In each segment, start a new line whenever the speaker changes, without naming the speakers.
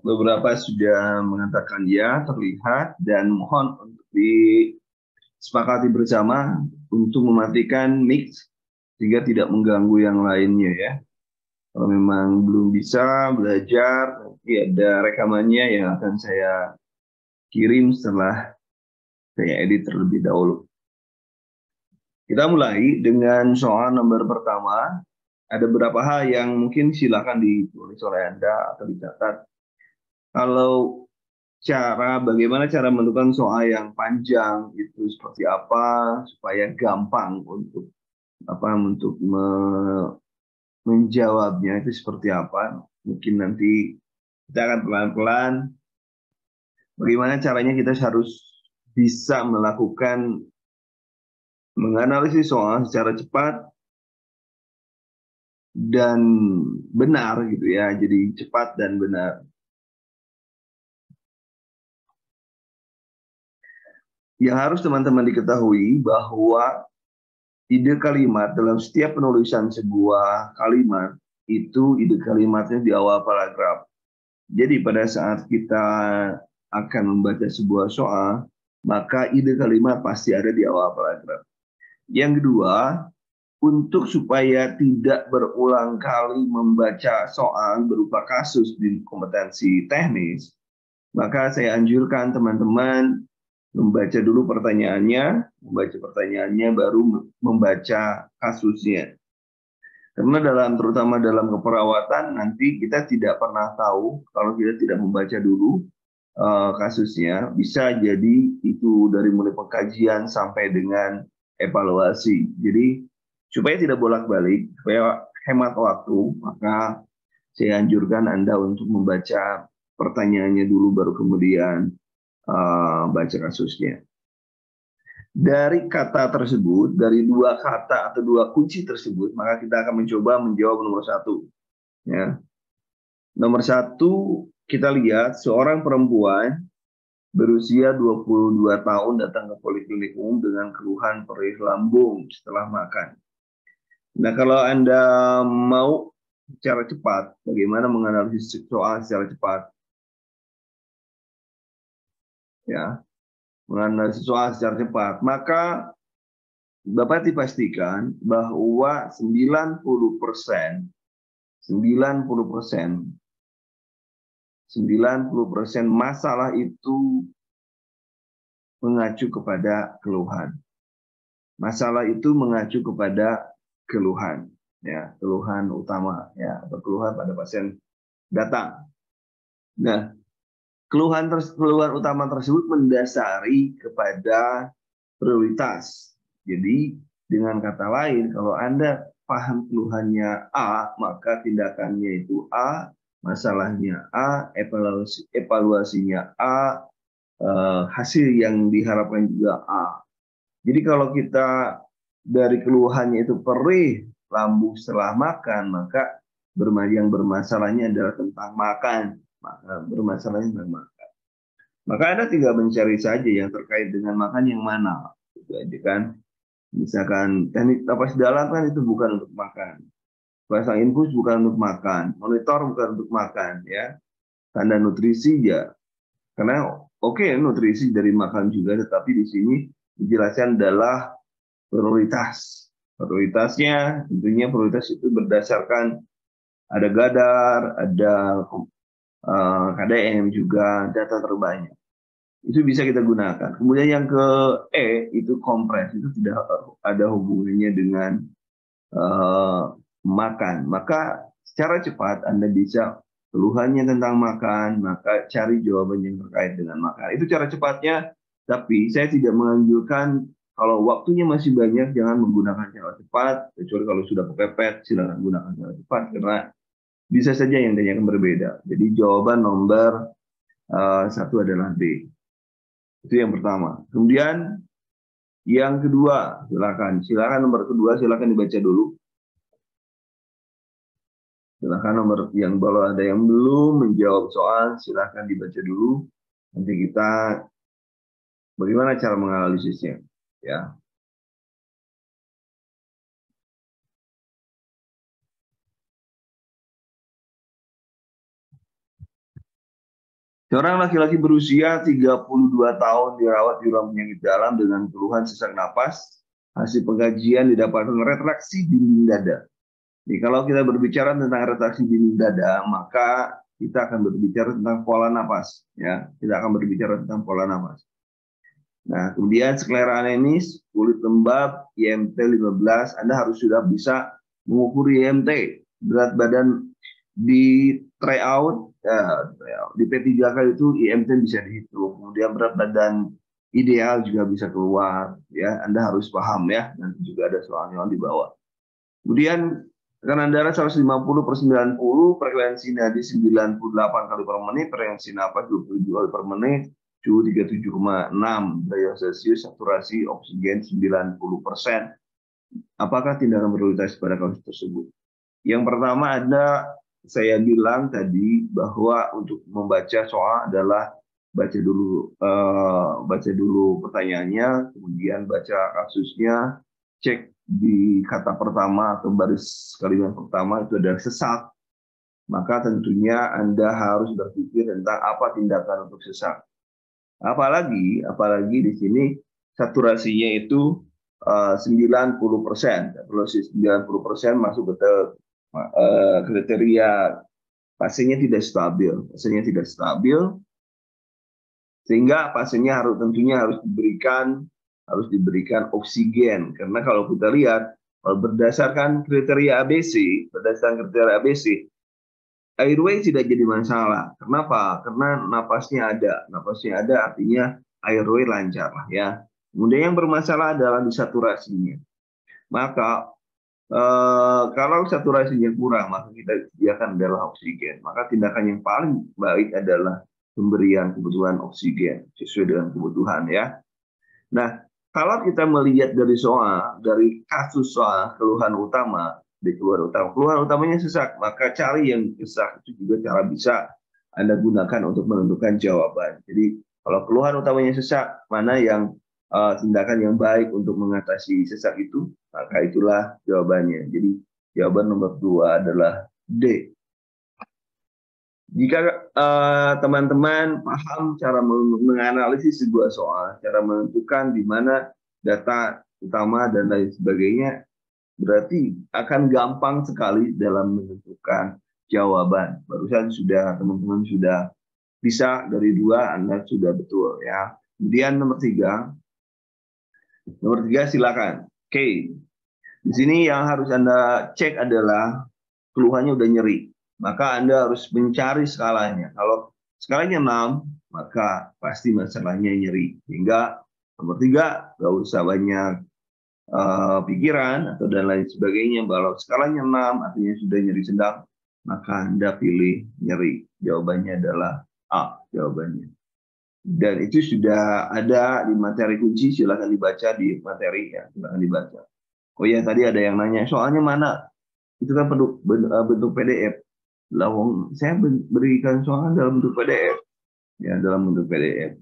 Beberapa sudah mengatakan ya, terlihat, dan mohon untuk disepakati bersama untuk mematikan mix sehingga tidak mengganggu yang lainnya ya. Kalau memang belum bisa belajar, nanti ada rekamannya yang akan saya kirim setelah saya edit terlebih dahulu. Kita mulai dengan soal nomor pertama. Ada beberapa hal yang mungkin silakan ditulis oleh Anda atau dicatat. Kalau bagaimana cara menentukan soal yang panjang itu seperti apa supaya gampang untuk menjawabnya itu seperti apa. Mungkin nanti kita akan pelan-pelan bagaimana caranya kita harus bisa melakukan menganalisis soal secara cepat dan benar gitu ya. Jadi cepat dan benar. Yang harus teman-teman diketahui bahwa ide kalimat dalam setiap penulisan sebuah kalimat itu ide kalimatnya di awal paragraf. Jadi pada saat kita akan membaca sebuah soal, maka ide kalimat pasti ada di awal paragraf. Yang kedua, untuk supaya tidak berulang kali membaca soal berupa kasus di kompetensi teknis, maka saya anjurkan teman-teman membaca pertanyaannya baru membaca kasusnya. Karena terutama dalam keperawatan nanti kita tidak pernah tahu kalau kita tidak membaca dulu kasusnya, bisa jadi itu dari mulai pengkajian sampai dengan evaluasi. Jadi supaya tidak bolak-balik, supaya hemat waktu, maka saya anjurkan Anda untuk membaca pertanyaannya dulu baru kemudian baca kasusnya. Dari kata tersebut, dari dua kata atau dua kunci tersebut, maka kita akan mencoba menjawab nomor satu. Ya. Nomor satu, kita lihat seorang perempuan berusia 22 tahun datang ke poliklinik umum dengan keluhan perih lambung setelah makan. Nah, kalau Anda mau secara cepat, bagaimana menganalisis soal secara cepat? Ya, menganalisis soal secara cepat. Maka Bapak dipastikan bahwa 90% masalah itu mengacu kepada keluhan. Masalah itu mengacu kepada keluhan, ya, keluhan utama, ya, atau keluhan pada pasien datang. Nah, keluhan utama tersebut mendasari kepada prioritas. Jadi, dengan kata lain, kalau Anda paham keluhannya A, maka tindakannya itu A, masalahnya A, evaluasinya A, hasil yang diharapkan juga A. Jadi kalau kita dari keluhannya itu perih lambung setelah makan, maka yang bermasalahnya adalah tentang makan. Maka bermasalahnya tentang makan. Maka Anda tinggal mencari saja yang terkait dengan makan yang mana. Itu aja kan. Misalkan teknik napas dalam kan itu bukan untuk makan. Pasang infus bukan untuk makan. Monitor bukan untuk makan, ya. Tanda nutrisi ya. Karena nutrisi dari makan juga, tetapi di sini dijelaskan adalah prioritas. Prioritasnya tentunya prioritas itu berdasarkan ada Gadar, ada KDM juga data terbanyak. Itu bisa kita gunakan. Kemudian yang ke itu kompres, itu tidak ada hubungannya dengan makan. Maka secara cepat Anda bisa keluhannya tentang makan, maka cari jawaban yang terkait dengan makan. Itu cara cepatnya, tapi saya tidak menganjurkan kalau waktunya masih banyak, jangan menggunakan cara cepat, kecuali kalau sudah kepepet, silakan gunakan cara cepat, karena bisa saja yang ditanyakan berbeda. Jadi jawaban nomor satu adalah B. Itu yang pertama. Kemudian yang kedua, silakan nomor kedua, silakan dibaca dulu. Silahkan nomor yang kalau ada yang belum menjawab soal, silahkan dibaca dulu. Nanti kita bagaimana cara menganalisisnya, ya. Seorang laki-laki berusia 32 tahun dirawat di ruang penyakit dalam dengan keluhan sesak napas. Hasil pengkajian didapatkan retraksi dinding dada. Jadi kalau kita berbicara tentang retraksi dinding dada, maka kita akan berbicara tentang pola napas. Ya, kita akan berbicara tentang pola napas. Nah, kemudian sklera anemis, kulit lembab, IMT 15, Anda harus sudah bisa mengukur IMT. Berat badan di tryout, di P3K itu IMT bisa dihitung. Kemudian berat badan ideal juga bisa keluar. Ya, Anda harus paham ya. Nanti juga ada soalnya di bawah. Kemudian tekanan darah 150/90, frekuensi nadi 98 kali per menit, frekuensi napas 27 kali per menit, suhu 37,6 derajat Celcius, saturasi oksigen 90%. Apakah tindakan prioritas pada kasus tersebut? Yang pertama saya bilang tadi bahwa untuk membaca soal adalah baca dulu pertanyaannya, kemudian baca kasusnya, cek di kata pertama atau baris kalimat pertama itu adalah sesak, maka tentunya Anda harus berpikir tentang apa tindakan untuk sesak. Apalagi di sini saturasinya itu 90%. Saturasi 90% masuk ke kriteria pasiennya tidak stabil. Sehingga pasiennya tentunya harus diberikan oksigen, karena kalau kita lihat berdasarkan kriteria ABC, airway tidak jadi masalah. Kenapa? Karena napasnya ada artinya airway lancar lah ya. Kemudian yang bermasalah adalah di saturasinya. Maka kalau saturasinya kurang, maka kita sediakan adalah oksigen. Maka tindakan yang paling baik adalah pemberian kebutuhan oksigen sesuai dengan kebutuhan ya. Nah, kalau kita melihat dari kasus soal keluhan utamanya sesak, maka cari yang sesak itu juga cara bisa Anda gunakan untuk menentukan jawaban. Jadi kalau keluhan utamanya sesak, mana yang tindakan yang baik untuk mengatasi sesak itu, maka itulah jawabannya. Jadi jawaban nomor 2 adalah D. Jika teman-teman paham cara menganalisis sebuah soal, cara menentukan di mana data utama dan lain sebagainya, berarti akan gampang sekali dalam menentukan jawaban. Barusan teman-teman sudah bisa dari 2, Anda sudah betul ya. Kemudian nomor 3 silakan. Oke. Di sini yang harus Anda cek adalah keluhannya udah nyeri. Maka Anda harus mencari skalanya. Kalau skalanya 6, maka pasti masalahnya nyeri. Sehingga nomor 3, nggak usah banyak pikiran atau dan lain sebagainya. Kalau skalanya 6, artinya sudah nyeri sedang, maka Anda pilih nyeri. Jawabannya adalah A, jawabannya. Dan itu sudah ada di materi kunci, silahkan dibaca di materi ya, silahkan dibaca. Oh ya, tadi ada yang nanya, soalnya mana? Itu kan bentuk PDF. Lawang, saya berikan soal dalam bentuk PDF. Ya, dalam bentuk PDF.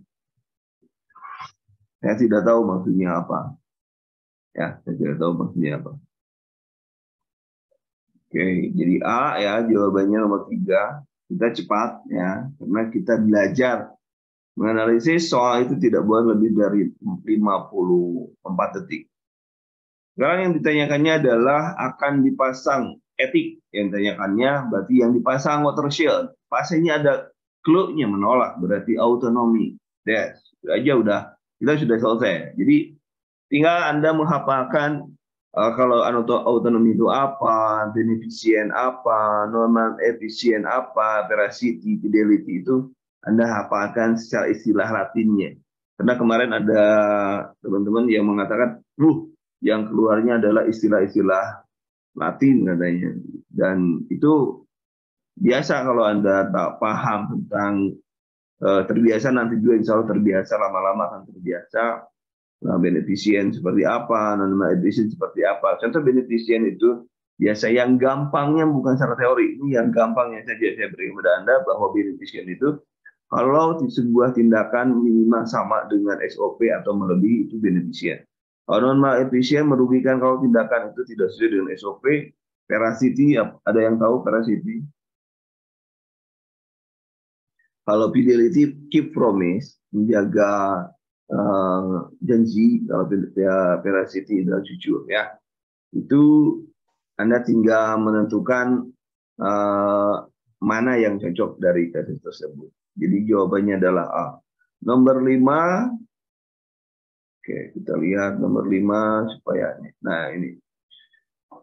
Saya tidak tahu maksudnya apa. Ya, saya tidak tahu maksudnya apa. Oke, jadi A ya, jawabannya nomor 3. Kita cepat ya, karena kita belajar menganalisis soal itu tidak boleh lebih dari 54 detik. Sekarang yang ditanyakannya adalah akan dipasang etik. Yang ditanyakannya berarti yang dipasang water shield. Pasiennya ada clue-nya menolak, berarti autonomi. Aja kita sudah selesai. Jadi tinggal Anda menghafalkan kalau autonomi itu apa, beneficient apa, normal efisien apa, veracity, fidelity itu Anda hafalkan secara istilah Latinnya. Karena kemarin ada teman-teman yang mengatakan, yang keluarnya adalah istilah-istilah Latin katanya. Dan itu biasa kalau Anda tak paham tentang terbiasa, nanti juga insya Allah terbiasa, lama-lama akan terbiasa. Nah, beneficient seperti apa, non efisien seperti apa. Contoh beneficient itu biasa yang gampangnya bukan secara teori. Ini yang gampangnya saja saya beri kepada Anda bahwa beneficient itu kalau sebuah tindakan minimal sama dengan SOP atau melebihi itu beneficient. Kalau non efisien merugikan kalau tindakan itu tidak sesuai dengan SOP. Veracity, ada yang tahu veracity? Kalau fidelity, keep promise, menjaga janji. Kalau veracity adalah jujur, ya. Itu Anda tinggal menentukan mana yang cocok dari tesis tersebut. Jadi jawabannya adalah A. Nomor 5. Oke, kita lihat nomor 5 supaya ini. Nah, ini.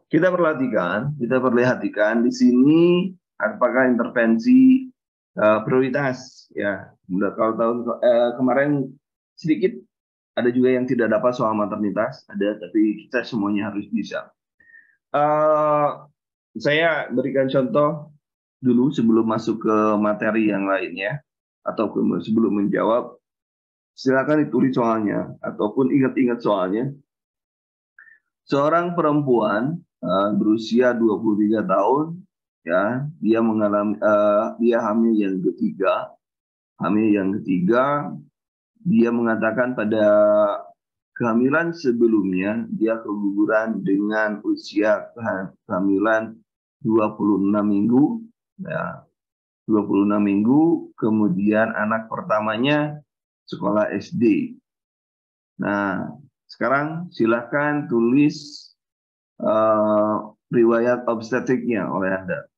Kita perhatikan di sini apakah intervensi prioritas, ya. Kalau tahun kemarin sedikit ada juga yang tidak dapat soal maternitas, ada, tapi kita semuanya harus bisa. Saya berikan contoh dulu sebelum masuk ke materi yang lainnya, atau sebelum menjawab. Silakan ditulis soalnya ataupun ingat-ingat soalnya. Seorang perempuan berusia 23 tahun, ya, dia mengalami dia hamil yang ketiga. Dia mengatakan pada kehamilan sebelumnya dia keguguran dengan usia kehamilan 26 minggu, ya. 26 minggu, kemudian anak pertamanya sekolah SD. Nah, sekarang silakan tulis riwayat obstetriknya oleh Anda.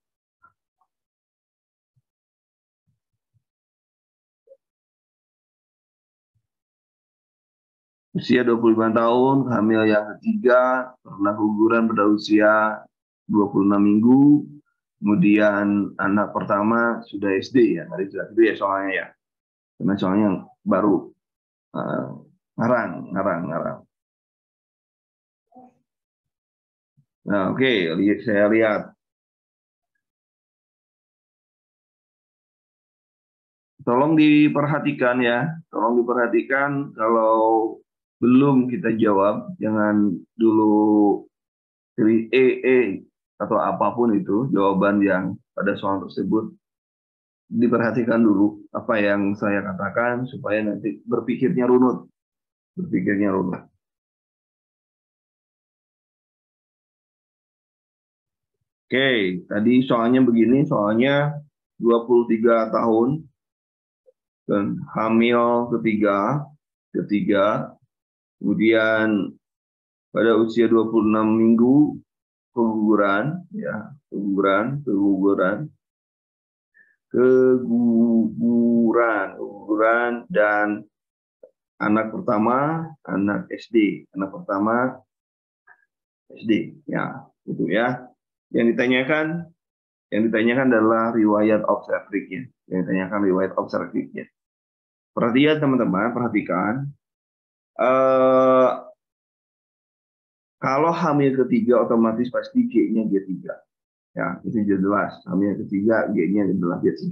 Usia 25 tahun, hamil yang ketiga, pernah guguran pada usia 26 minggu, kemudian anak pertama sudah SD, ya. Tadi sudah SD ya soalnya, ya. Karena soalnya baru ngarang. Nah, oke, saya lihat. Tolong diperhatikan, ya. Tolong diperhatikan, kalau belum kita jawab, jangan dulu pilih E atau apapun itu jawaban yang pada soal tersebut. Diperhatikan dulu apa yang saya katakan supaya nanti berpikirnya runut. Oke, tadi soalnya begini, soalnya 23 tahun dan hamil ketiga, kemudian pada usia 26 minggu keguguran, ya, keguguran dan anak pertama SD, ya, itu ya. Yang ditanyakan adalah riwayat obstetriknya. Perhatikan teman-teman, kalau hamil ketiga otomatis pasti G-nya G3. Ya, itu jelas. Hamil ketiga G-nya adalah G3.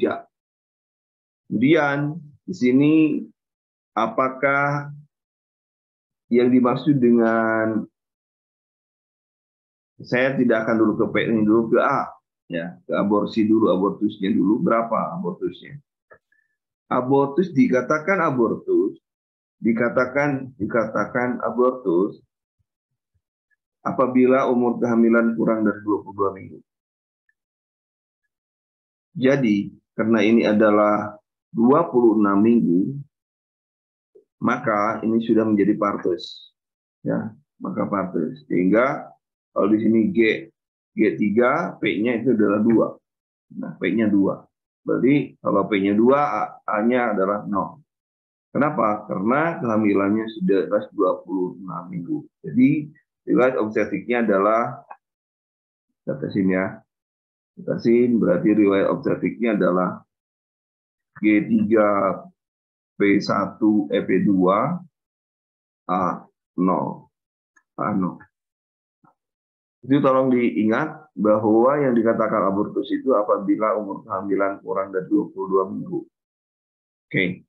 Kemudian di sini apakah yang dimaksud dengan, saya tidak akan dulu ke P ini, dulu ke A, ya, ke aborsi dulu, abortusnya dulu, berapa abortusnya? Dikatakan abortus apabila umur kehamilan kurang dari 22 minggu. Jadi, karena ini adalah 26 minggu, maka ini sudah menjadi partus, ya, maka partus. Sehingga kalau di sini G3, P-nya itu adalah 2. Nah, P-nya 2. Berarti kalau P-nya 2, A-nya adalah 0. Kenapa? Karena kehamilannya sudah 26 minggu. Jadi, riwayat obstetriknya adalah, berarti riwayat obstetriknya adalah G3, P1, P2, A0. Itu tolong diingat bahwa yang dikatakan abortus itu apabila umur kehamilan kurang dari 22 minggu. Oke,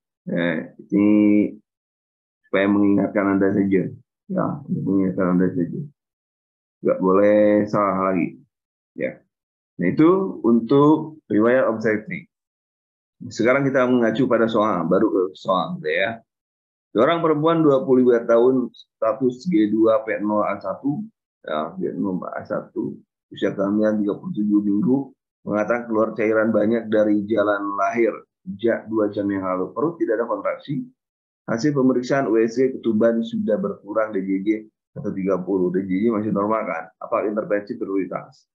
ini supaya mengingatkan Anda saja. Ya, mengingatkan Anda saja. Nggak boleh salah lagi. Ya. Nah, itu untuk riwayat obstetrik. Sekarang kita mengacu pada soal, baru ke soal, ya. Seorang perempuan 25 tahun, status G2 P0 A1, ya, G0 A1, usia kehamilan 37 minggu, mengatakan keluar cairan banyak dari jalan lahir. sejak 2 jam yang lalu. Perut tidak ada kontraksi. Hasil pemeriksaan USG ketuban sudah berkurang DJJ 130. DJJ masih normal kan? Apa intervensi prioritas?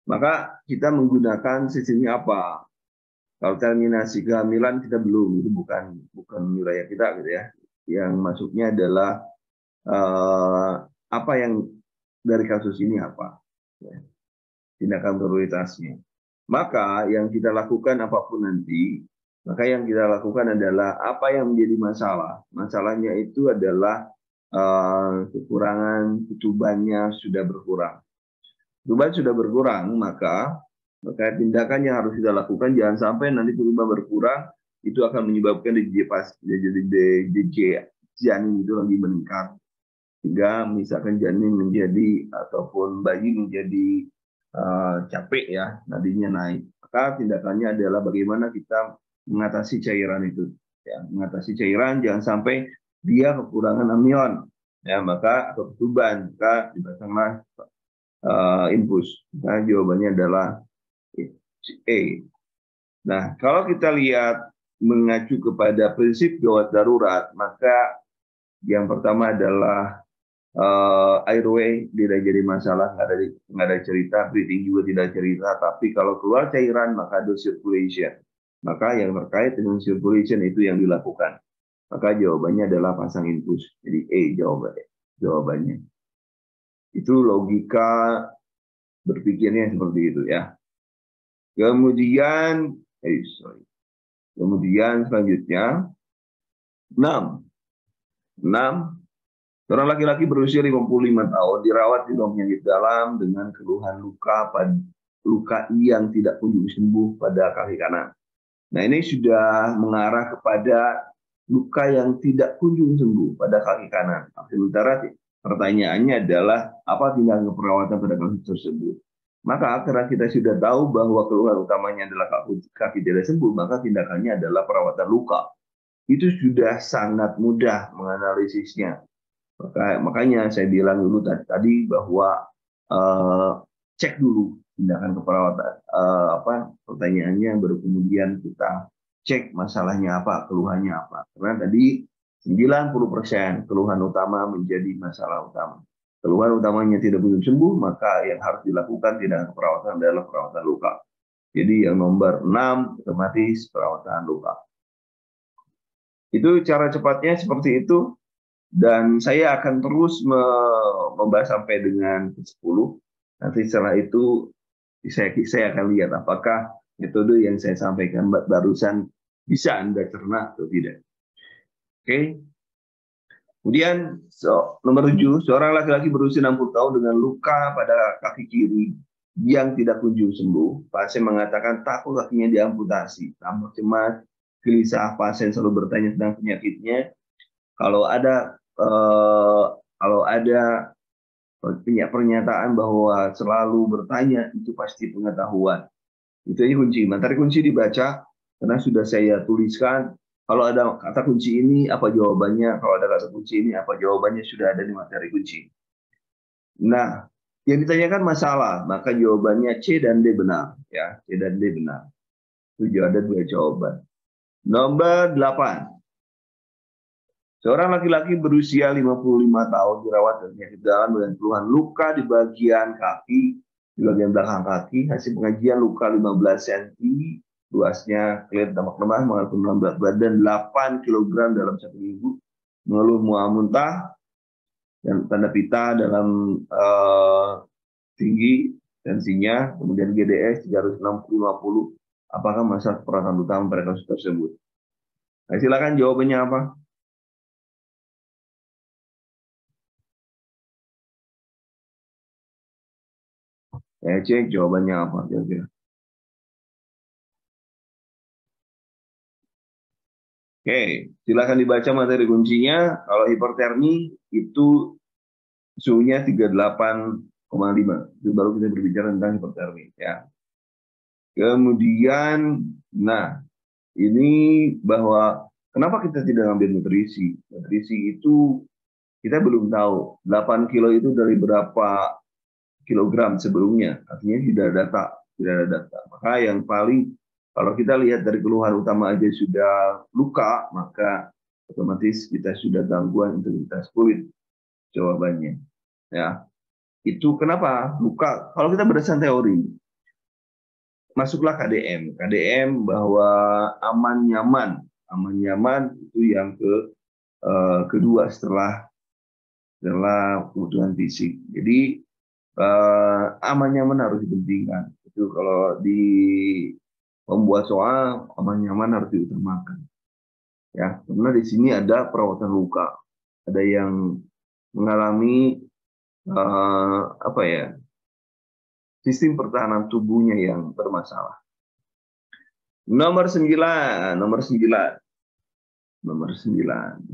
Maka kita menggunakan sistemnya apa? Kalau terminasi kehamilan kita belum, itu bukan wilayah kita gitu ya. Yang masuknya adalah apa yang dari kasus ini apa? Ya, tindakan prioritasnya. Maka yang kita lakukan apapun nanti, maka yang kita lakukan adalah apa yang menjadi masalah. Masalahnya itu adalah kekurangan ketubannya sudah berkurang. Ketuban sudah berkurang, maka tindakan yang harus kita lakukan jangan sampai nanti ketuban berkurang itu akan menyebabkan DJ janin itu lagi meningkat sehingga misalkan janin menjadi ataupun bayi menjadi capek ya, nadinya naik. Maka tindakannya adalah bagaimana kita mengatasi cairan itu ya, mengatasi cairan jangan sampai dia kekurangan amion ya, maka atau ketuban maka dipasanglah infus. Nah, jawabannya adalah A. Nah, kalau kita lihat mengacu kepada prinsip gawat darurat, maka yang pertama adalah airway tidak jadi masalah, nggak ada cerita, breathing juga tidak cerita. Tapi kalau keluar cairan maka ada circulation. Maka yang terkait dengan circulation itu yang dilakukan. Maka jawabannya adalah pasang infus. Jadi A jawabannya. Itu logika berpikirnya seperti itu ya. Kemudian selanjutnya 6. Seorang laki-laki berusia 55 tahun dirawat di ruang penyakit dalam dengan keluhan luka yang tidak kunjung sembuh pada kaki kanan. Nah, ini sudah mengarah kepada luka yang tidak kunjung sembuh pada kaki kanan. Sementara pertanyaannya adalah apa tindakan perawatan pada kasus tersebut? Maka karena kita sudah tahu bahwa keluhan utamanya adalah kaki tidak sembuh, maka tindakannya adalah perawatan luka. Itu sudah sangat mudah menganalisisnya. Makanya saya bilang dulu tadi bahwa cek dulu tindakan keperawatan. Pertanyaannya baru kemudian kita cek masalahnya apa, keluhannya apa. Karena tadi 90% keluhan utama menjadi masalah utama. Keluhan utamanya tidak kunjung sembuh, maka yang harus dilakukan tindakan perawatan adalah perawatan luka. Jadi yang nomor 6 otomatis perawatan luka. Itu cara cepatnya seperti itu. Dan saya akan terus membahas sampai dengan 10. Nanti setelah itu saya akan lihat apakah metode yang saya sampaikan barusan bisa Anda cerna atau tidak. Oke. Kemudian nomor 7, seorang laki-laki berusia 60 tahun dengan luka pada kaki kiri yang tidak kunjung sembuh. Pasien mengatakan takut kakinya diamputasi. Tampak cemas, gelisah, pasien selalu bertanya tentang penyakitnya. Kalau ada pernyataan bahwa selalu bertanya, itu pasti pengetahuan. Itu aja kunci. Materi kunci dibaca karena sudah saya tuliskan. Kalau ada kata kunci ini, apa jawabannya? Kalau ada kata kunci ini, apa jawabannya? Sudah ada di materi kunci. Nah, yang ditanyakan masalah, maka jawabannya C dan D benar. Ya, C dan D benar. Itu ada 2 jawaban. Nomor 8. Seorang laki-laki berusia 55 tahun dirawat dan penyakit dalam dengan keluhan luka di bagian kaki, di bagian belakang kaki. Hasil pengajian luka 15 cm, luasnya kelihatan tampak lemah, mengalami berat badan 8 kg dalam 1 minggu, mengeluh mual muntah, dan tanda pita dalam tinggi tensinya, kemudian GDS 360/50. Apakah masalah perawatan utama pada kasus tersebut? Nah, silakan jawabannya apa? Saya cek jawabannya apa kira-kira. Oke, silakan dibaca materi kuncinya. Kalau hipertermi itu suhunya 38,5. Itu baru kita berbicara tentang hipertermi ya. Kemudian, nah ini bahwa kenapa kita tidak ambil nutrisi? Nutrisi itu kita belum tahu. 8 kilo itu dari berapa kilogram sebelumnya? Artinya tidak ada data. Maka yang paling Kalau kita lihat dari keluhan utama aja sudah luka, maka otomatis kita sudah gangguan integritas kulit. Jawabannya, ya. Itu kenapa luka? Kalau kita berdasarkan teori, masuklah KDM. KDM bahwa aman nyaman itu yang kedua setelah kebutuhan fisik. Jadi aman nyaman harus dipentingkan. Itu kalau di membuat soal aman nyaman harus diutamakan. Ya, karena di sini ada perawatan luka, ada yang mengalami sistem pertahanan tubuhnya yang bermasalah. Nomor 9.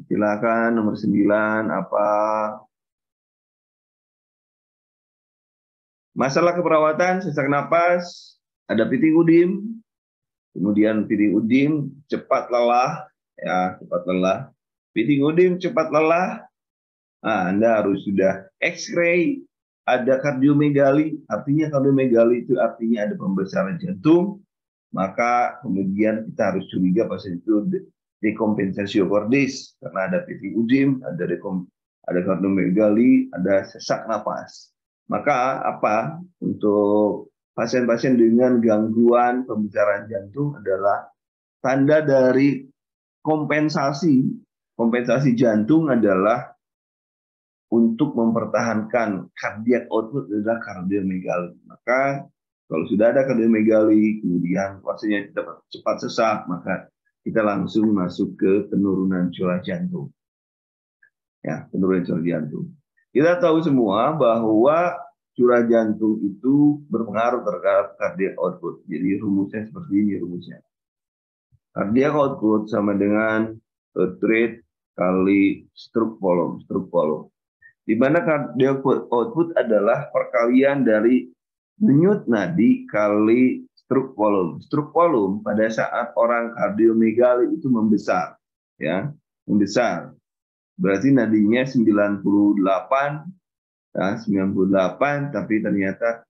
Silakan nomor 9 apa? Masalah keperawatan sesak napas, ada piting udim, kemudian piting udim cepat lelah, ya cepat lelah. Piting udim cepat lelah, Anda harus sudah X-ray, ada kardiomegali, artinya kardiomegali itu artinya ada pembesaran jantung, maka kemudian kita harus curiga pasien itu dekompensasi kordis karena ada piting udim, ada kardiomegali, ada sesak napas. Maka apa untuk pasien-pasien dengan gangguan pembesaran jantung adalah tanda dari kompensasi jantung adalah untuk mempertahankan cardiac output adalah kardiomegali. Maka kalau sudah ada kardiomegali, kemudian pasiennya cepat sesak, maka kita langsung masuk ke penurunan curah jantung. Ya, penurunan curah jantung. Kita tahu semua bahwa curah jantung itu berpengaruh terhadap cardiac output. Jadi rumusnya seperti ini rumusnya. Cardiac output sama dengan heart rate kali stroke volume. Di mana cardiac output adalah perkalian dari denyut nadi kali stroke volume. Stroke volume pada saat orang kardiomegali itu membesar, ya, membesar. Berarti nadinya 98, ya, 98, tapi ternyata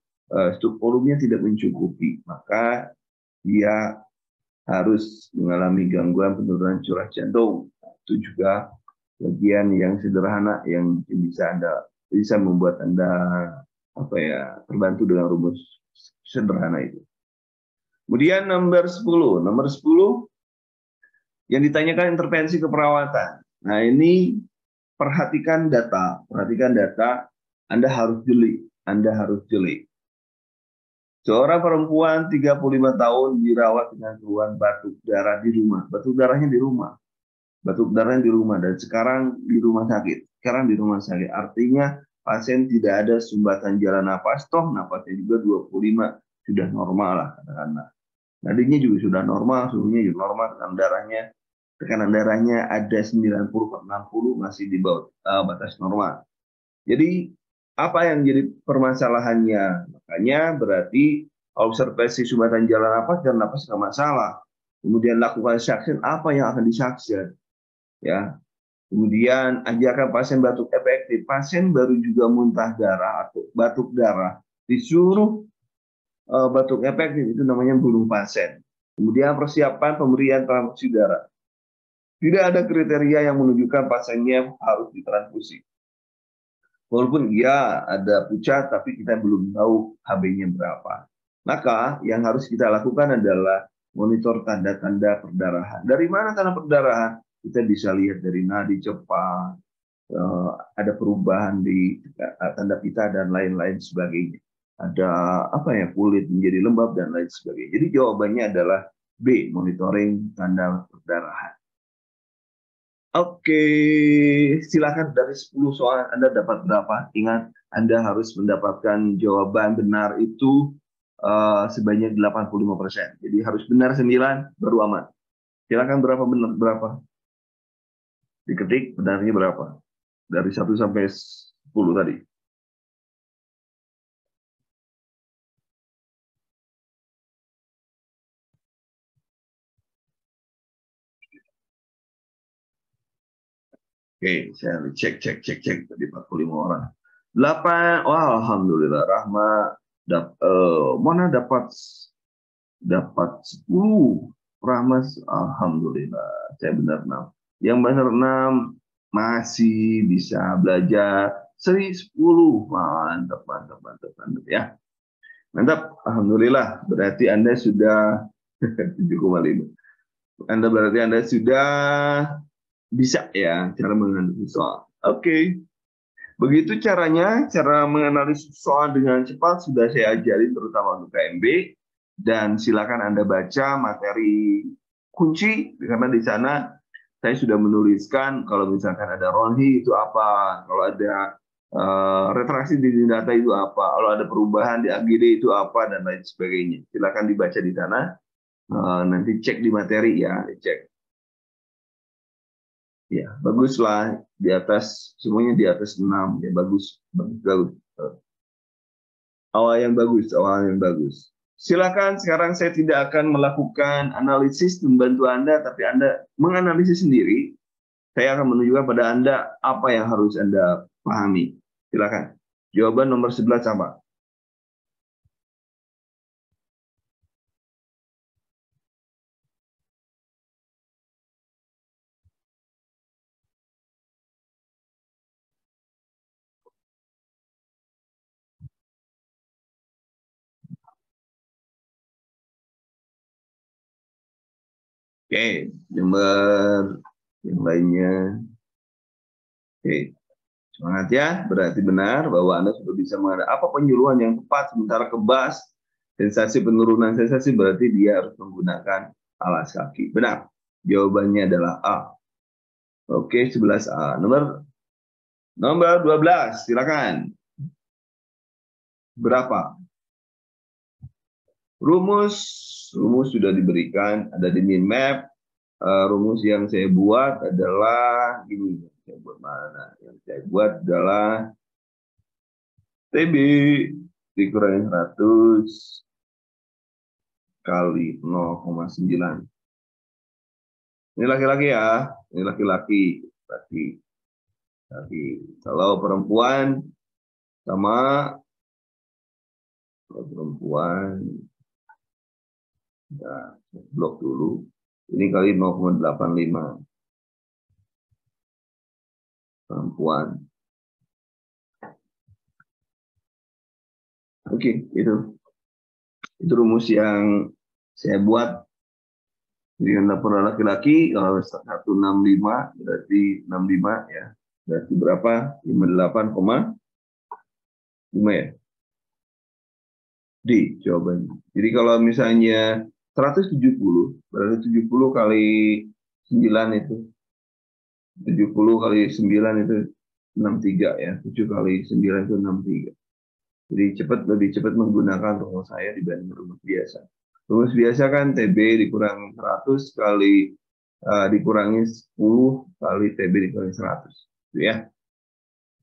stroke volume-nya tidak mencukupi, maka dia harus mengalami gangguan penurunan curah jantung. Itu juga bagian yang sederhana yang bisa membuat Anda terbantu dengan rumus sederhana itu. Kemudian nomor 10 yang ditanyakan intervensi keperawatan. Nah, ini perhatikan data, Anda harus jeli. Seorang perempuan 35 tahun dirawat dengan keluhan batuk darah di rumah. Batuk darahnya di rumah dan sekarang di rumah sakit. Artinya pasien tidak ada sumbatan jalan napas, toh napasnya juga 25 sudah normal lah katakanlah. Nadinya juga sudah normal, suhunya juga normal, tekanan darahnya ada 90/60 masih di bawah batas normal. Jadi apa yang jadi permasalahannya? Makanya berarti observasi sumbatan jalan napas dan napas nggak masalah. Kemudian lakukan suction, apa yang akan disuction? Ya. Kemudian ajarkan pasien batuk efektif. Pasien baru juga muntah darah atau batuk darah disuruh batuk efektif, itu namanya bunuh pasien. Kemudian persiapan pemberian transfusi darah. Tidak ada kriteria yang menunjukkan pasiennya harus ditransfusi. Walaupun iya ada pucat, tapi kita belum tahu HB-nya berapa. Maka yang harus kita lakukan adalah monitor tanda-tanda perdarahan. Dari mana tanda perdarahan? Kita bisa lihat dari nadi cepat, ada perubahan di tanda pita dan lain-lain sebagainya. Ada kulit menjadi lembab dan lain sebagainya. Jadi jawabannya adalah B, monitoring tanda perdarahan. Oke, silakan dari 10 soal Anda dapat berapa? Ingat, Anda harus mendapatkan jawaban benar itu sebanyak 85%. Jadi harus benar 9 baru aman. Silakan berapa benar berapa? Diketik benarnya berapa? Dari 1 sampai 10 tadi. Oke, saya cek tadi 45 orang. 8, wah alhamdulillah Rahma mana dapat dapat 10. Rahmas, alhamdulillah, saya benar 6. Yang benar 6 masih bisa belajar 10. Mantap, mantap, mantap, mantap ya. Mantap, alhamdulillah. Berarti Anda sudah 7,5. Berarti Anda sudah bisa ya cara menganalisis soal. Oke. Begitu caranya, cara menganalisis soal dengan cepat sudah saya ajarin terutama untuk KMB. Dan silakan Anda baca materi kunci, karena di sana saya sudah menuliskan kalau misalkan ada ronhi itu apa, kalau ada retraksi di data itu apa, kalau ada perubahan di AGD itu apa, dan lain sebagainya. Silakan dibaca di sana, nanti cek di materi ya, cek. Ya, baguslah di atas, semuanya di atas 6 ya, bagus, bagus. Awal yang bagus. Silakan, sekarang saya tidak akan melakukan analisis membantu Anda, tapi Anda menganalisis sendiri. Saya akan menunjukkan pada Anda apa yang harus Anda pahami. Silakan. Jawaban nomor 11 apa? Oke, nomor yang lainnya. Oke, semangat ya. Berarti benar bahwa Anda sudah bisa mengenai apa penyuluhan yang tepat, sementara kebas sensasi penurunan sensasi berarti dia harus menggunakan alas kaki. Benar. Jawabannya adalah A. Oke, 11A. Nomor 12, silakan. Berapa? Rumus sudah diberikan, ada di min map. Rumus yang saya buat adalah ini. Yang saya buat adalah TB dikurangi 100 kali 0,9. Ini laki-laki ya, ini laki-laki. Kalau perempuan sama, kalau perempuan ya, blok dulu. Ini kali 0,85 perempuan. Oke, itu rumus yang saya buat. Jadi laporan laki-laki kalau 165 berarti 65 ya. Berarti berapa? 58,5 ya. D jawabannya. Jadi kalau misalnya 170 berarti 70 kali 9 itu. 70 kali 9 itu 63 ya. 7 kali 9 itu 63. Jadi lebih cepat menggunakan rumus saya dibanding rumus biasa. Rumus biasa kan TB dikurangi 100 kali dikurangi 10 kali TB dikurangi 100. Gitu ya.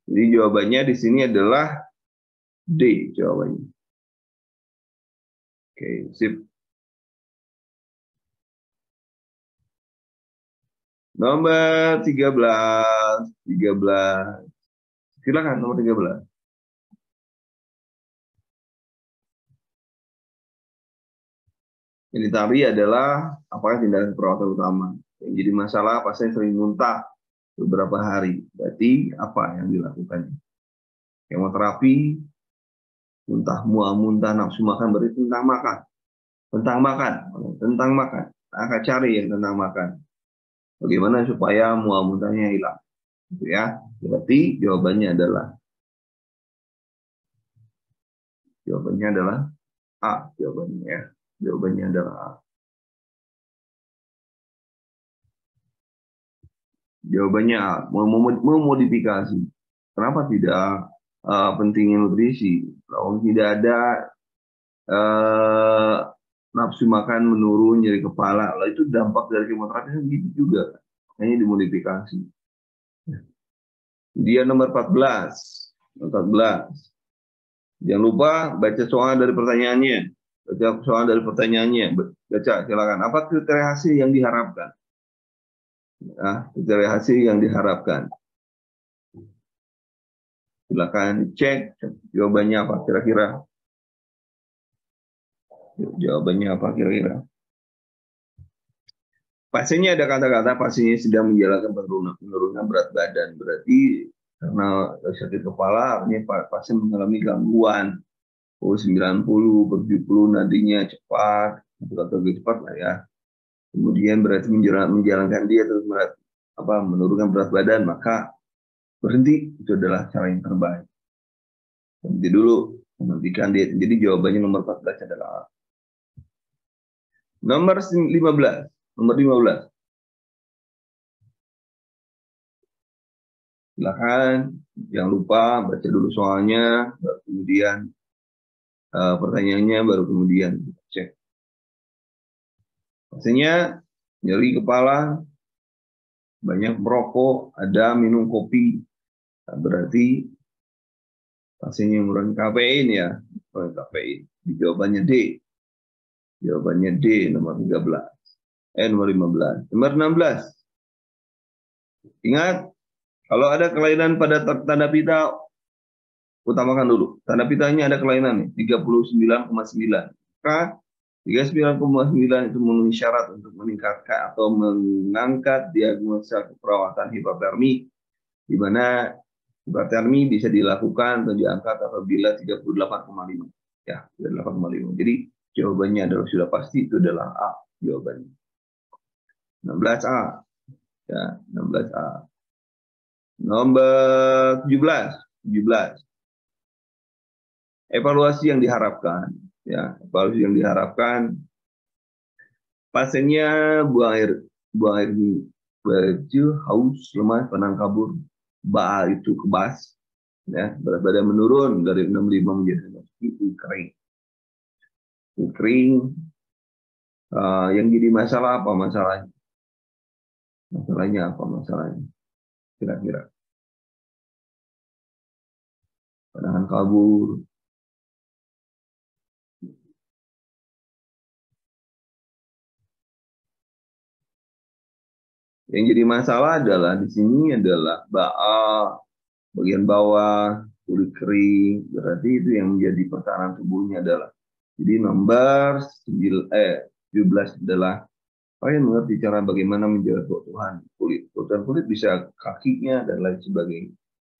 Jadi jawabannya di sini adalah D jawabannya. Oke, sip. Nomor 13. Silakan nomor 13. Yang ditarik adalah apakah tindakan perawatan utama. Yang jadi masalah pasien sering muntah beberapa hari. Berarti apa yang dilakukan? Kemoterapi, muntah, nafsu makan, berarti tentang makan. Tentang makan. Akan cari yang tentang makan. Bagaimana supaya mual-muntahnya hilang. Gitu ya. Berarti jawabannya adalah A. Jawabannya adalah A. Jawabannya A. Memodifikasi. Kenapa tidak pentingnya nutrisi? Kalau tidak ada nafsu makan menurun, nyeri kepala, lah itu dampak dari kemoterapi gitu juga. Hanya dimodifikasi. Dia nomor 14. Jangan lupa baca soal dari pertanyaannya. Baca, silakan. Apa kriteria hasil yang diharapkan? Kriteria hasil yang diharapkan. Silakan cek jawabannya apa kira-kira. Jawabannya apa kira-kira? Pasiennya ada kata-kata pasiennya sedang menjalankan penurunan berat badan. Berarti karena sakit kepala, artinya pasien mengalami gangguan. 90 per 70 nadinya cepat, atau lebih cepat lah ya. Kemudian berarti menjalankan dia terus menurunkan berat badan, maka berhenti. Itu adalah cara yang terbaik. Berhenti dulu, menghentikan dia. Jadi jawabannya nomor 14 adalah A. Nomor 15. Nomor 15. Silakan, jangan lupa baca dulu soalnya, baru kemudian pertanyaannya, baru kemudian cek. Pastinya nyeri kepala, banyak merokok, ada minum kopi, berarti pastinya mengurangi kafein ya, kafein. Jawabannya D. Jawabannya D, nomor 13. Nomor 15. Nomor 16. Ingat, kalau ada kelainan pada tanda pita, utamakan dulu. Tanda pitanya ada kelainan nih, 39,9. Maka 39,9 itu memenuhi syarat untuk meningkatkan atau mengangkat diagnosa keperawatan hipertermi, di mana hipertermi bisa dilakukan atau diangkat apabila 38,5. Ya, 38,5. Jadi jawabannya adalah sudah pasti itu adalah A jawabannya. 16A. Ya, 16A. Nomor 17. Evaluasi yang diharapkan, ya, evaluasi yang diharapkan pasiennya buang air kecil, haus, lemas, penang kabur, itu kebas, ya, berat badan menurun dari 65 menjadi 60, itu kering. Itu kering. Yang jadi masalah apa masalahnya? Masalahnya apa masalahnya? Kira-kira penangan kabur. Yang jadi masalah adalah di sini adalah bagian bawah, kulit kering. Berarti itu yang menjadi pertahanan tubuhnya adalah. Jadi nomor 17 adalah kalian mengerti cara bagaimana menjaga keutuhan kulit. Keutuhan kulit bisa kakinya dan lain sebagainya.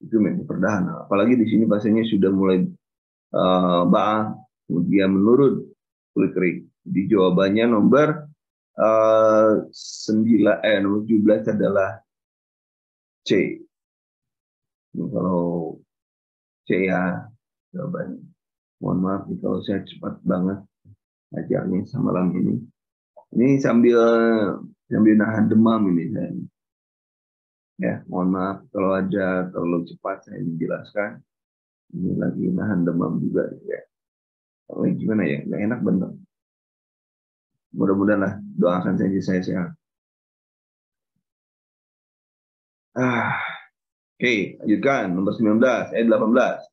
Itu memang perdana. Apalagi di sini pasiennya sudah mulai kemudian menurun kulit kering. Jadi jawabannya nomor 17 adalah C. Ini kalau C ya jawabannya. Mohon maaf kalau saya cepat banget ajarnya malam ini. Ini sambil nahan demam ini saya. Ya, mohon maaf kalau ada terlalu cepat saya menjelaskan. Ini lagi nahan demam juga ya. Oh, gimana ya? Nggak enak bener. Mudah-mudahan lah, doakan saja saya sehat. Oke, lanjutkan. Nomor 19, 18.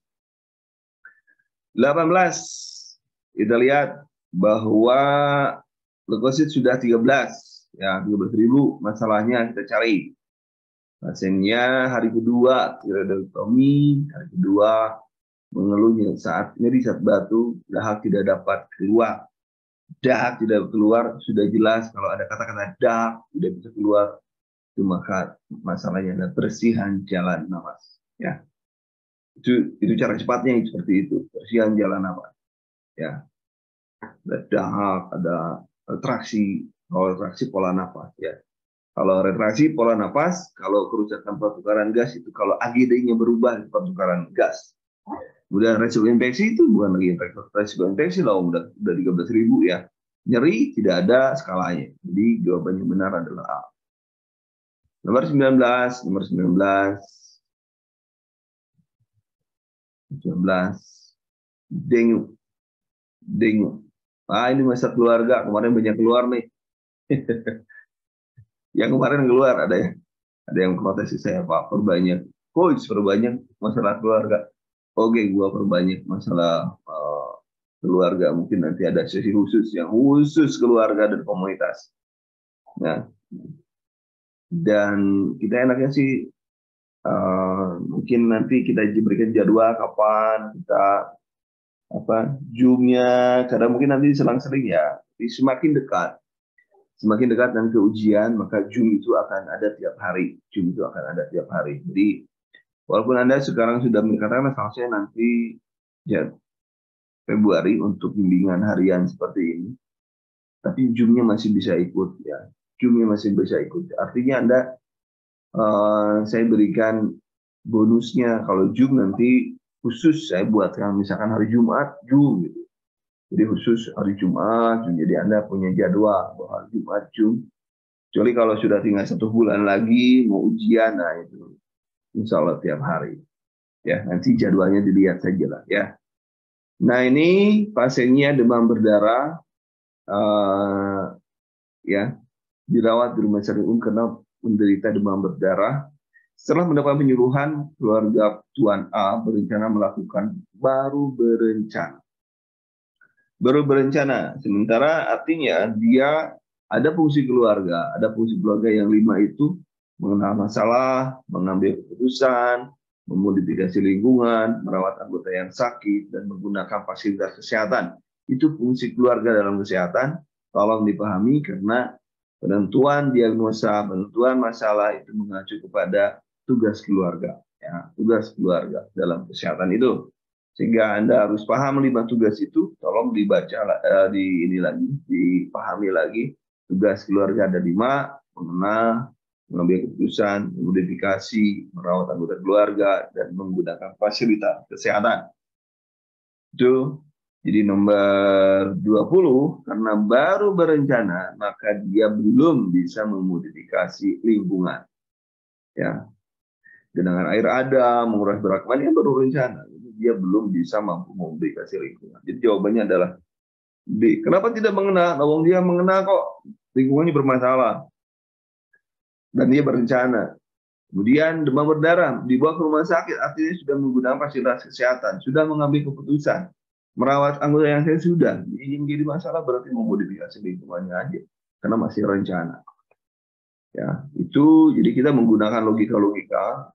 18. Kita lihat bahwa leukosit sudah 13. Ya, 13.000. Masalahnya kita cari. Pasiennya hari kedua, tiroidektomi, hari kedua mengeluhnya saat nyeri saat batu, dahak tidak dapat keluar. Dahak tidak keluar, sudah jelas kalau ada kata-kata dahak tidak bisa keluar, itu maka masalahnya adalah bersihan jalan nafas. Ya, itu cara cepatnya seperti itu, bersihan jalan nafas. Ya, ada dahak, ada retraksi, kalau retraksi pola nafas. Ya, kalau retraksi pola nafas, kalau kerusakan pertukaran gas itu kalau AGD-nya berubah pertukaran gas. Kemudian resiko infeksi itu bukan lagi resiko infeksi lah, udah 13.000 ya. Nyeri tidak ada skalanya. Jadi jawabannya benar adalah A. Nomor 19, nomor 19. 19. Dengue. Dengue. Ini masa keluarga, kemarin banyak keluar nih. Yang kemarin keluar ada yang protes saya, Pak, perbanyak. Coach, perbanyak masalah keluarga. Oke, gua perbanyak masalah keluarga. Mungkin nanti ada sesi khusus yang khusus keluarga dan komunitas. Nah, dan kita enaknya sih mungkin nanti kita berikan jadwal kapan kita Zoom-nya, karena mungkin nanti selang-seling ya. Jadi semakin dekat dan ke ujian, maka Zoom itu akan ada tiap hari. Zoom itu akan ada tiap hari. Jadi walaupun Anda sekarang sudah mengatakan saya nanti ya, Februari untuk bimbingan harian seperti ini, tapi Zoom-nya masih bisa ikut ya. Zoom-nya masih bisa ikut. Artinya Anda saya berikan bonusnya kalau Zoom nanti khusus saya buatkan misalkan hari Jumat Zoom gitu. Jadi khusus hari Jumat, jadi Anda punya jadwal bahwa hari Jumat Zoom. Kecuali kalau sudah tinggal 1 bulan lagi mau ujian, nah itu insya Allah tiap hari. Ya, nanti jadwalnya dilihat saja lah ya. Nah ini pasiennya demam berdarah, ya dirawat di rumah sakit karena menderita demam berdarah. Setelah mendapat penyuluhan, keluarga Tuan A berencana melakukan baru berencana. Sementara artinya dia ada fungsi keluarga yang 5 itu mengenal masalah, mengambil keputusan, memodifikasi lingkungan, merawat anggota yang sakit, dan menggunakan fasilitas kesehatan. Itu fungsi keluarga dalam kesehatan. Tolong dipahami karena penentuan diagnosa, penentuan masalah itu mengacu kepada tugas keluarga. Ya, tugas keluarga dalam kesehatan itu. Sehingga Anda harus paham 5 tugas itu, tolong dibaca dipahami lagi. Tugas keluarga ada 5, mengenal, mengambil keputusan, memodifikasi, merawat anggota keluarga, dan menggunakan fasilitas kesehatan. Itu jadi nomor 20, karena baru berencana, maka dia belum bisa memodifikasi lingkungan. Ya, genangan air ada, menguras berat badan, yang baru rencana. Dia belum bisa mampu memodifikasi lingkungan. Jadi jawabannya adalah D. Kenapa tidak mengenal? Wong dia mengenal kok lingkungannya bermasalah dan dia berencana. Kemudian demam berdarah dibawa ke rumah sakit, artinya sudah menggunakan fasilitas kesehatan, sudah mengambil keputusan, merawat anggota yang saya sudah. Ingin jadi masalah berarti memodifikasi lingkungannya aja, karena masih rencana. Ya, itu jadi kita menggunakan logika-logika,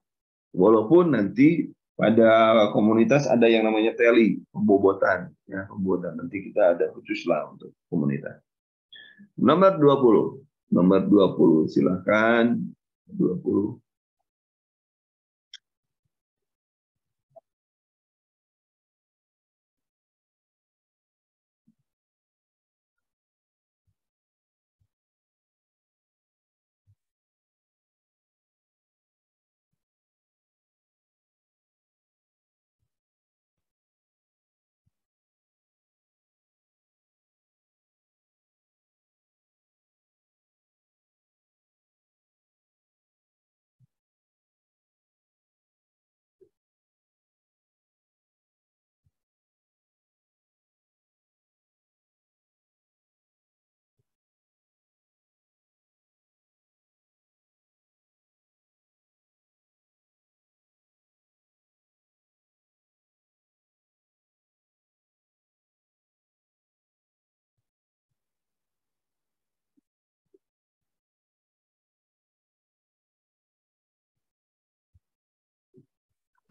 walaupun nanti pada komunitas ada yang namanya teli, pembobotan, ya pembobotan. Nanti kita ada khusus lah untuk komunitas. Nomor 20. Nomor 20, silakan 20.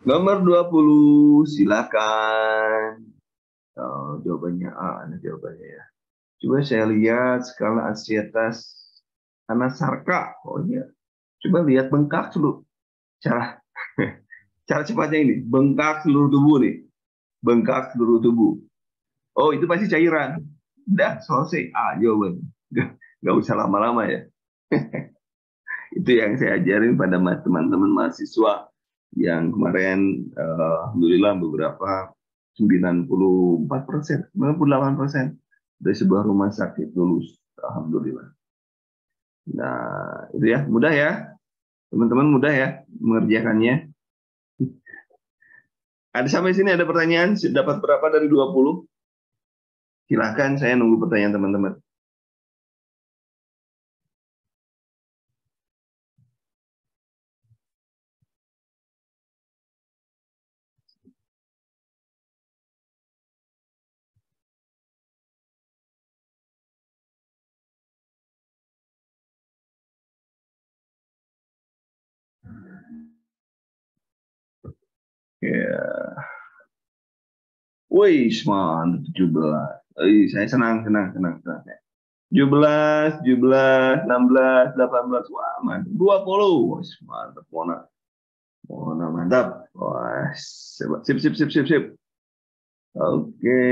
Nomor 20, silakan. Oh, jawabannya A, ini jawabannya ya. Coba saya lihat skala ansietas Anasarka. Oh iya. Coba lihat bengkak dulu. Cara cara cepatnya ini, bengkak seluruh tubuh nih. Bengkak seluruh tubuh. Oh, itu pasti cairan. Udah, selesai. A jawabannya. Nggak usah lama-lama ya. Itu yang saya ajarin pada teman-teman mahasiswa yang kemarin alhamdulillah beberapa 94%, 98% dari sebuah rumah sakit lulus. Alhamdulillah. Nah, itu ya, mudah ya. Teman-teman mudah ya mengerjakannya. Ada sampai sini ada pertanyaan, dapat berapa dari 20? Silahkan, saya nunggu pertanyaan teman-teman. Ya. Wih, mantap 17. Saya senang. 17, 17, 16, 18. Wah, mantap. 20. Wah, mantap. Mona mantap. Wah, sip. Oke.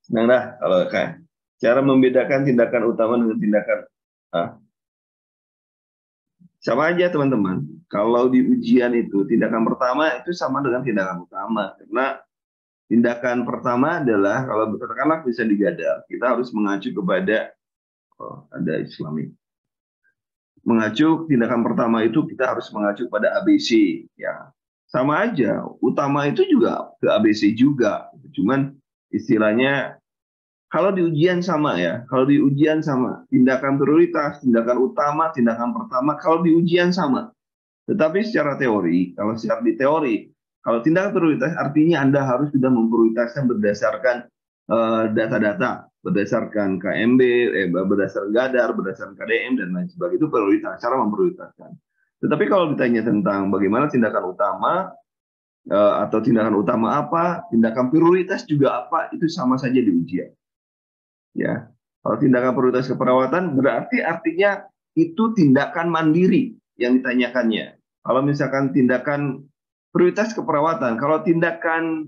Senang dah kalau kan. Cara membedakan tindakan utama dengan tindakan sama aja teman-teman. Kalau di ujian itu tindakan pertama itu sama dengan tindakan utama. Karena tindakan pertama adalah kalau katakanlah bisa digadar, kita harus mengacu kepada ada Islami. Mengacu tindakan pertama itu kita harus mengacu pada ABC ya. Sama aja, utama itu juga ke ABC juga. Cuman istilahnya kalau di ujian sama ya, kalau di ujian sama, tindakan prioritas, tindakan utama, tindakan pertama, kalau di ujian sama. Tetapi secara teori, kalau secara di teori, kalau tindakan prioritas artinya Anda harus sudah memprioritaskan berdasarkan data-data, berdasarkan KMB, berdasarkan Gadar, berdasarkan KDM, dan lain sebagainya. Itu prioritas, cara memprioritaskan. Tetapi kalau ditanya tentang bagaimana tindakan utama, atau tindakan utama apa, tindakan prioritas juga apa, itu sama saja di ujian. Ya, kalau tindakan prioritas keperawatan berarti artinya itu tindakan mandiri yang ditanyakannya. Kalau misalkan tindakan prioritas keperawatan, kalau tindakan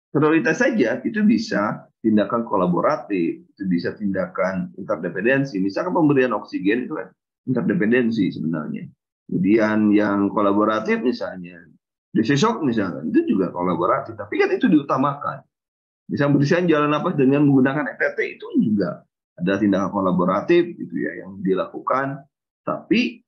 prioritas saja itu bisa tindakan kolaboratif, itu bisa tindakan interdependensi. Misalkan pemberian oksigen itu kan interdependensi sebenarnya. Kemudian yang kolaboratif misalnya, desesok misalkan itu juga kolaboratif, tapi kan itu diutamakan. Bisa bersihan jalan napas dengan menggunakan EPT itu juga ada tindakan kolaboratif gitu ya yang dilakukan, tapi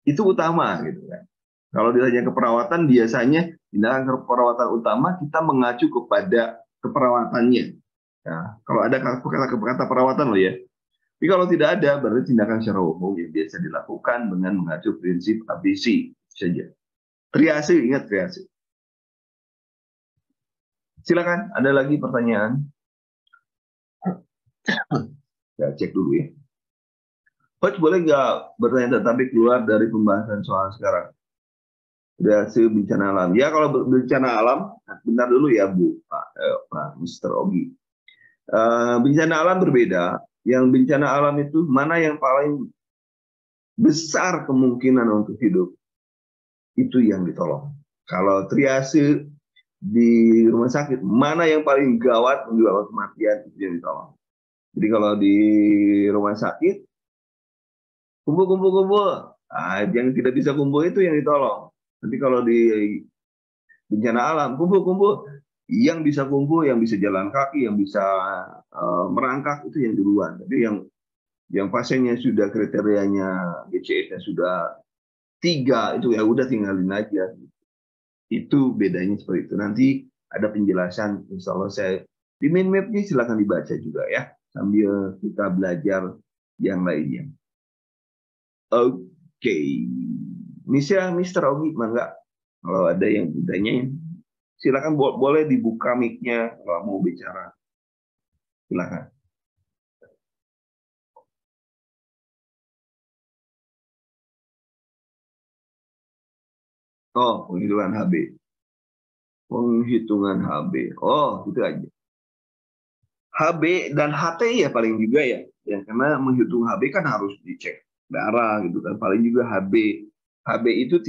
itu utama gitu kan. Kalau ditanya keperawatan biasanya tindakan keperawatan utama kita mengacu kepada keperawatannya. Ya, kalau ada kata perawatan loh ya. Tapi kalau tidak ada berarti tindakan secara umum yang biasa dilakukan dengan mengacu prinsip ABC saja. Triase, ingat triase. Silakan, ada lagi pertanyaan? Ya, cek dulu ya. Coach boleh nggak bertanya tetapi keluar dari pembahasan soal sekarang? Triase bencana alam. Ya kalau bencana alam, bentar dulu ya Bu, Pak Mr. Ogi. Bencana alam berbeda. Yang bencana alam itu mana yang paling besar kemungkinan untuk hidup, itu yang ditolong. Kalau triase di rumah sakit, mana yang paling gawat menyebabkan kematian, itu yang ditolong. Jadi kalau di rumah sakit, kumpul. Yang tidak bisa kumpul itu yang ditolong. Nanti kalau di bencana alam, kumpul. Yang bisa kumpul, yang bisa jalan kaki, yang bisa merangkak, itu yang duluan. Tapi yang pasiennya sudah kriterianya GCS-nya sudah 3, itu ya udah tinggalin aja. Itu bedanya seperti itu. Nanti ada penjelasan, insya Allah saya di main map-nya silahkan dibaca juga ya, sambil kita belajar yang lainnya. Oke. Mr. Ogi, mangga. Kalau ada yang ditanyain, silakan boleh dibuka mic-nya kalau mau bicara. Silakan. Oh, penghitungan HB. Penghitungan HB. Oh, itu aja. HB dan HT ya paling juga ya. Ya karena menghitung HB kan harus dicek darah gitu kan. Paling juga HB. HB itu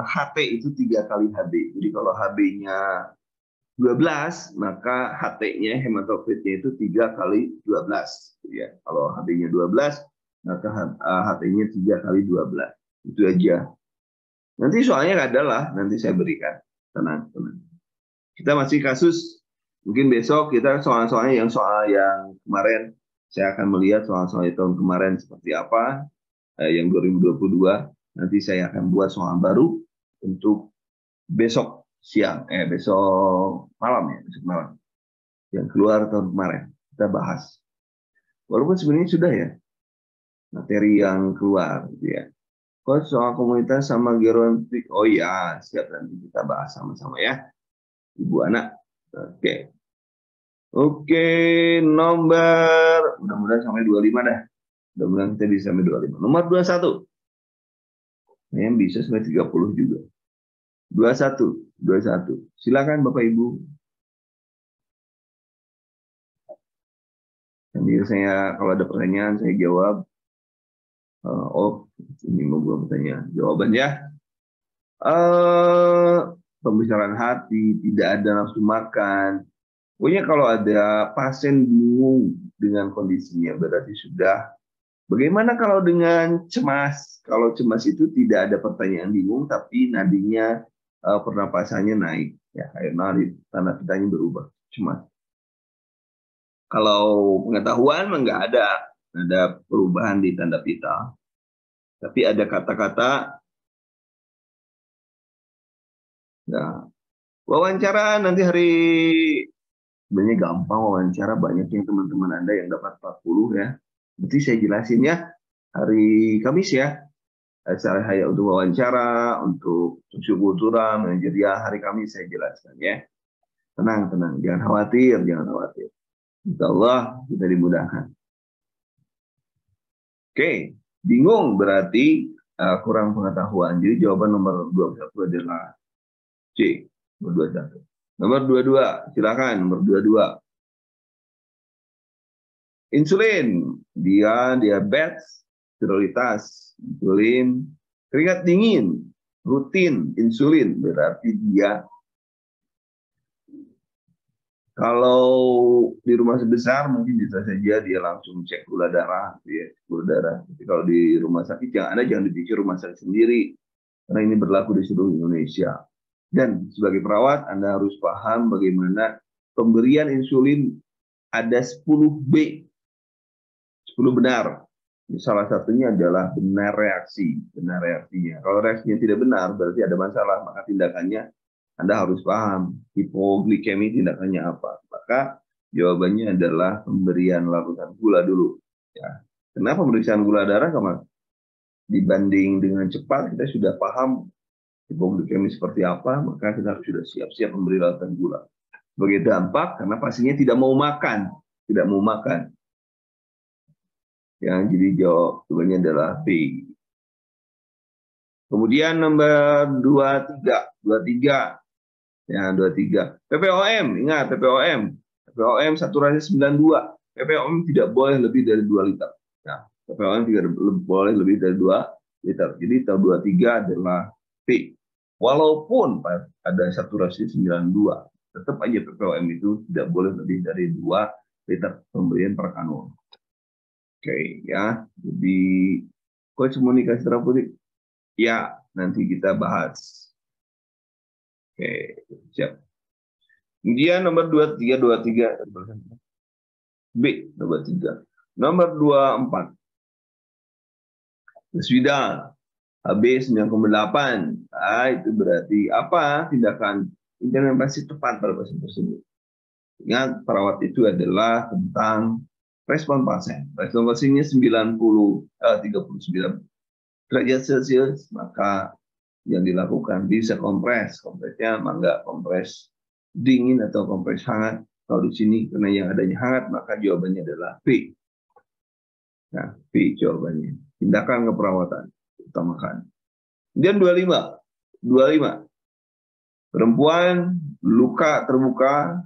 HT itu 3 kali HB. Jadi kalau HB-nya 12, maka HT-nya hematokritnya itu 3 kali 12. Ya. Kalau HB-nya 12, maka HT-nya 3 kali 12. Itu aja. Nanti soalnya adalah nanti saya berikan. Tenang. Kita masih kasus. Mungkin besok kita soal-soalnya soal yang kemarin. Saya akan melihat soal-soal tahun kemarin seperti apa. Yang 2022. Nanti saya akan buat soal baru untuk besok siang. Besok malam ya. Besok malam. Yang keluar tahun kemarin. Kita bahas. Walaupun sebenarnya sudah ya. Materi yang keluar. Gitu ya. Kok soal komunitas sama gerontik. Oh iya. Siap nanti kita bahas sama-sama ya. Ibu anak. Oke. Oke, nomor mudah-mudahan sampai 25 dah. Mudah-mudahan kita bisa sampai 25. Nomor 21. Yang bisa sampai 30 juga. 21. Silakan Bapak Ibu. Nanti saya kalau ada pertanyaan saya jawab. Ini membuat pertanyaan. Jawabannya, pembicaraan hati, tidak ada nafsu makan. Pokoknya kalau ada pasien bingung dengan kondisinya, berarti sudah. Bagaimana kalau dengan cemas? Kalau cemas itu tidak ada pertanyaan bingung, tapi nadinya, pernapasannya naik. Ya, air nadi, tanda pitanya berubah. Cemas. Kalau pengetahuan nggak ada perubahan di tanda pita. Tapi ada kata-kata, ya, wawancara nanti hari, sebenarnya gampang wawancara, banyak yang teman-teman Anda yang dapat 40 ya. Berarti saya jelasin ya, hari Kamis ya. Saya untuk wawancara, untuk sosiokultural, manajerial, hari Kamis saya jelaskan ya. Tenang, jangan khawatir. Insya Allah kita dimudahkan. Oke, bingung berarti kurang pengetahuan. Jadi jawaban nomor 21 adalah C, nomor 21. Nomor 22, silakan nomor 22. Insulin, dia diabetes, prioritas, insulin, keringat dingin, rutin, insulin, berarti dia kalau di rumah sebesar mungkin bisa saja dia langsung cek gula darah, ya, gula darah. Tapi kalau di rumah sakit jangan dipikir rumah sakit sendiri, karena ini berlaku di seluruh Indonesia. Dan sebagai perawat Anda harus paham bagaimana pemberian insulin ada 10B, 10 benar. Salah satunya adalah benar reaksinya. Kalau reaksinya tidak benar berarti ada masalah, maka tindakannya Anda harus paham hipoglikemi tindakannya apa. Maka jawabannya adalah pemberian larutan gula dulu. Ya. Kenapa pemeriksaan gula darah? Karena dibanding dengan cepat kita sudah paham hipoglikemi seperti apa, maka kita harus sudah siap-siap memberi larutan gula. Sebagai dampak karena pasiennya tidak mau makan. Yang jadi jawabannya adalah B. Kemudian nomor 23. Ya, 23. PPOM, ingat PPOM. PPOM saturasi 92. PPOM tidak boleh lebih dari 2 liter. Nah, PPOM tidak boleh lebih dari 2 liter. Jadi tahun 23 adalah P. Walaupun ada saturasi 92, tetap aja PPOM itu tidak boleh lebih dari 2 liter pemberian per kanul. Oke, ya. Jadi coach komunikasi terapeutik, ya, nanti kita bahas. Oke, siap. Kemudian nomor 23 B, nomor 3. Nomor 24. Wisuda HB 9,8. Itu berarti apa? Tindakan intervensi tepat pada pasien tersebut. Ingat, perawat itu adalah tentang respon pasien. Respon pasiennya 39 derajat Celcius, maka yang dilakukan bisa kompres. Kompresnya enggak kompres dingin atau kompres hangat. Kalau di sini karena yang adanya hangat, maka jawabannya adalah B. Nah, B jawabannya. Tindakan keperawatan utamakan. Kemudian 25. Perempuan luka terbuka,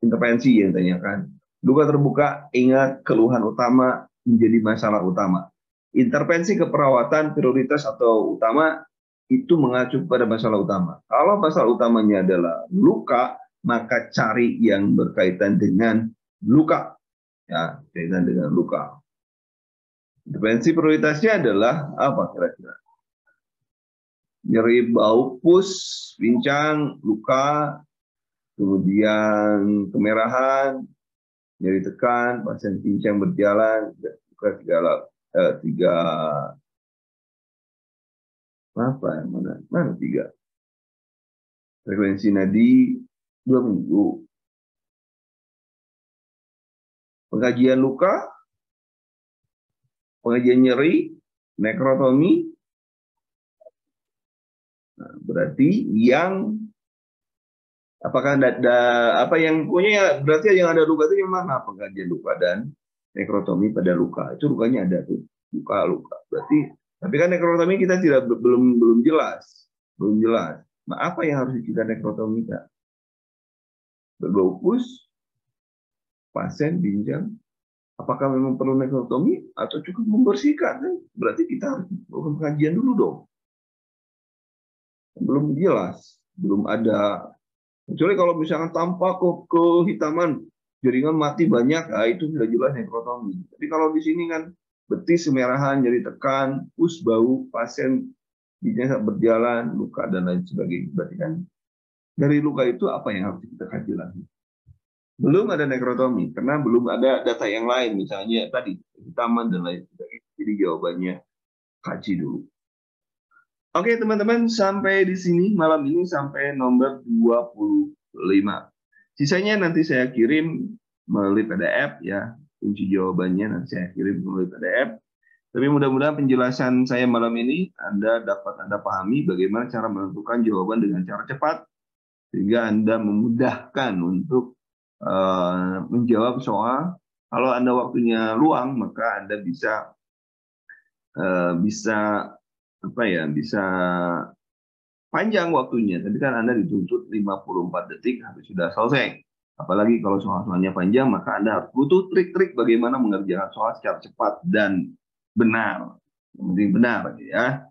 intervensi yang ditanyakan. Luka terbuka, ingat keluhan utama menjadi masalah utama. Intervensi keperawatan prioritas atau utama itu mengacu pada masalah utama. Kalau masalah utamanya adalah luka, maka cari yang berkaitan dengan luka. Ya, kaitan dengan luka. Intervensi prioritasnya adalah apa kira-kira? Nyeri bau pus, pincang, luka, kemudian kemerahan, nyeri tekan, pasien pincang berjalan, luka tiga apa yang mana 3. Frekuensi nadi 2 minggu. Pengkajian luka, pengajian nyeri, nekrotomi. Nah, berarti yang apakah ada apa yang punya, berarti yang ada luka itu yang mana? Pengkajian luka dan nekrotomi pada luka. Itu lukanya ada tuh, luka. Berarti tapi kan nekrotomi kita belum jelas. Nah, apa yang harus kita nekrotomi, Kak? Berlopus, pasien, ginjal. Apakah memang perlu nekrotomi atau cukup membersihkan? Berarti kita harus melakukan kajian dulu dong. Belum jelas, belum ada. Kecuali kalau misalkan tanpa kehitaman, jaringan mati banyak, nah itu sudah jelas nekrotomi. Tapi kalau di sini kan betis semerahan, jadi tekan, pus bau, pasien giginya berjalan, luka dan lain sebagainya. Berarti kan dari luka itu apa yang harus kita kaji lagi? Belum ada nekrotomi karena belum ada data yang lain, misalnya tadi hitaman dan lain sebagainya. Jadi jawabannya kaji dulu. Oke teman-teman, sampai di sini malam ini sampai nomor 25. Sisanya nanti saya kirim melalui PDF ya. Kunci jawabannya nanti saya kirim melalui PDF. Tapi mudah-mudahan penjelasan saya malam ini dapat Anda pahami bagaimana cara menentukan jawaban dengan cara cepat sehingga Anda memudahkan untuk menjawab soal. Kalau Anda waktunya luang, maka Anda bisa bisa panjang waktunya, tapi kan Anda dituntut 54 detik habis sudah selesai. Apalagi kalau soal-soalnya panjang, maka Anda harus butuh trik-trik bagaimana mengerjakan soal secara cepat dan benar. Yang penting benar, ya.